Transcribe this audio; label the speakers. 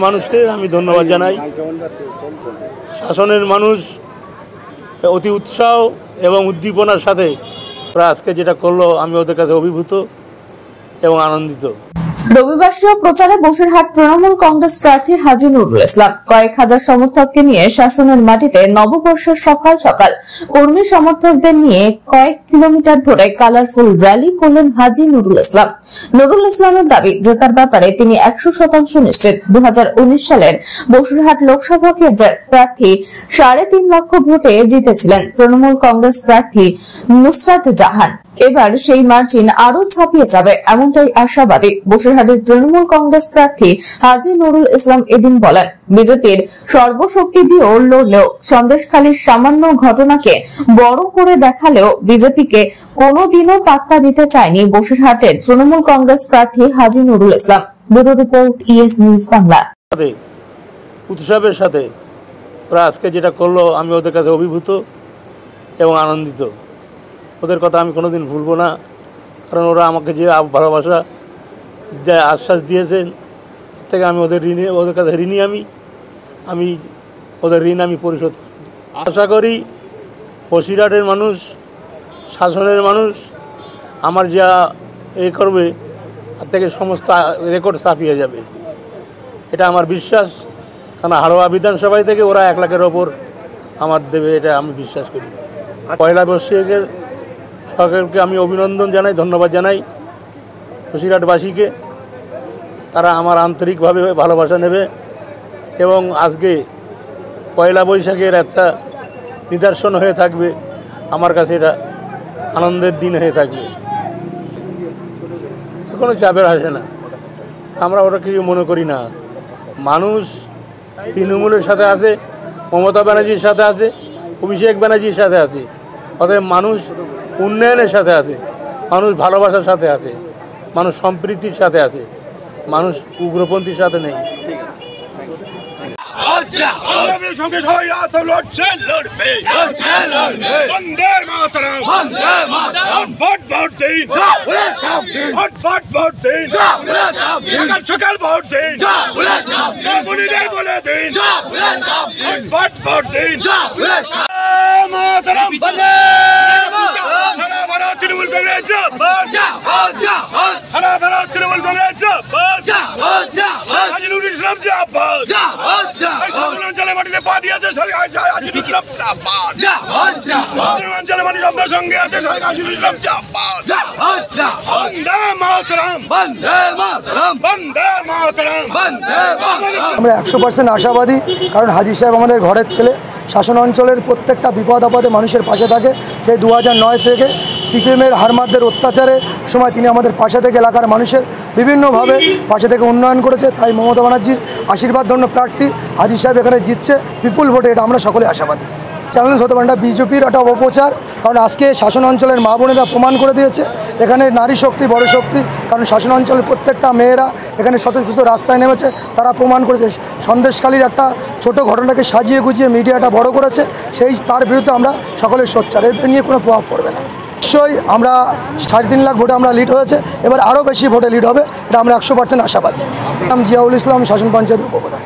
Speaker 1: মানুষকে আমি ধন্যবাদ জানাই। শাসনের মানুষ অতি উৎসাহ এবং উদ্দীপনার সাথে আজকে যেটা করলো আমি ওদের কাছে অভিভূত এবং আনন্দিত।
Speaker 2: রবিবাসীয় প্রচারে বসিরহাট তৃণমূল কংগ্রেস প্রার্থী হাজী নুরুল ইসলাম কয়েক হাজার সমর্থককে নিয়ে শাসনের মাটিতে নববর্ষের সকাল সকাল কর্মী সমর্থকদের নিয়ে কয়েক কিলোমিটার ধরে কালারফুল র্যালি করলেন হাজী নুরুল ইসলাম। নুরুল ইসলামের দাবি জেতার ব্যাপারে তিনি 100% নিশ্চিত। 2019 সালের বসিরহাট লোকসভা কেন্দ্রের প্রার্থী 3.5 লক্ষ ভোটে জিতেছিলেন তৃণমূল কংগ্রেস প্রার্থী নুসরাত জাহান। এবার সেই মার্জিন আরো ছাপিয়ে যাবে এমনটাই আশাবাদী বসিরহাটের তৃণমূল কংগ্রেস প্রার্থী হাজী নুরুল ইসলাম। এদিন বলেন, বিজেপির সর্বশক্তি দিয়েও লড়লেও সন্দেশখালীর সামান্য ঘটনাকে বড় করে দেখালেও বিজেপিকে কোনোদিনও পাত্তা দিতে চায়নি বসিরহাটের তৃণমূল কংগ্রেস প্রার্থী Haji Nurul Islam. Bureau report, ES news Bangla.
Speaker 1: উৎসবের সাথে ওরা আজকে যেটা করলো আমি ওদের কাছে অভিভূত এবং আনন্দিত। ওদের কথা আমি কোনোদিন ভুলবো না, কারণ ওরা আমাকে যে ভালোবাসা যে আশ্বাস দিয়েছেন তার থেকে আমি ওদের কাছে ঋণী। আমি ওদের ঋণ আমি পরিশোধ করি। আশা করি বসিরহাটের মানুষ, শাসনের মানুষ আমার যা করবে তার থেকে সমস্ত রেকর্ড ছাপিয়ে যাবে, এটা আমার বিশ্বাস। কারণ হাড়োয়া বিধানসভায় থেকে ওরা 1 লাখের ওপর আমার দেবে, এটা আমি বিশ্বাস করি। পয়লা বৈশাখের সকলকে আমি অভিনন্দন জানাই, ধন্যবাদ জানাই বসিরহাটবাসীকে। তারা আমার আন্তরিকভাবে ভালোবাসা নেবে এবং আজকে পয়লা বৈশাখের একটা নিদর্শন হয়ে থাকবে। আমার কাছে এটা আনন্দের দিন হয়ে থাকবে, কোনো চাপের আসে না। আমরা ওটা কিছু মনে করি না। মানুষ তৃণমূলের সাথে আছে, মমতা ব্যানার্জির সাথে আছে, অভিষেক ব্যানার্জির সাথে আছে। অতএব মানুষ উন্নয়নের সাথে আছে, মানুষ ভালোবাসার সাথে আছে, মানুষ সম্প্রীতির সাথে আছে, মানুষ উগ্রপন্থীর সাথে নেই।
Speaker 3: আমরা 100% আশাবাদী, কারণ হাজী সাহেব আমাদের ঘরের ছেলে। শাসন অঞ্চলের প্রত্যেকটা বিপদ আপদে মানুষের পাশে থাকে। সেই 2009 থেকে সিপিএমের হারমাদদের অত্যাচারের সময় তিনি আমাদের পাশে থেকে এলাকার মানুষের বিভিন্নভাবে পাশে থেকে উন্নয়ন করেছে। তাই মমতা ব্যানার্জির আশীর্বাদ ধন্য প্রার্থী হাজী সাহেব এখানে জিতছে বিপুল ভোটে, এটা আমরা সকলে আশাবাদী। চ্যালেঞ্জ হতে পারে না, বিজেপির একটা অপপ্রচার। কারণ আজকে শাসন অঞ্চলের মা বোনেরা প্রমাণ করে দিয়েছে এখানে নারী শক্তি বড় শক্তি। কারণ শাসন অঞ্চলের প্রত্যেকটা মেয়েরা এখানে স্বতঃস্ফূর্ত রাস্তায় নেমেছে, তারা প্রমাণ করেছে। সন্দেশখালীর একটা ছোট ঘটনাকে সাজিয়ে গুজিয়ে মিডিয়াটা বড় করেছে, তার বিরুদ্ধে আমরা সকলের সোচ্চার। এদের নিয়ে কোনো প্রভাব পড়বে না। নিশ্চয়ই আমরা 3.5 লাখ ভোটে আমরা লিড হয়েছে, এবার আরও বেশি ভোটে লিড হবে, এটা আমরা 100% আশাবাদী। নাম জিয়াউল ইসলাম, শাসন পঞ্চায়েতের উপপ্রধান।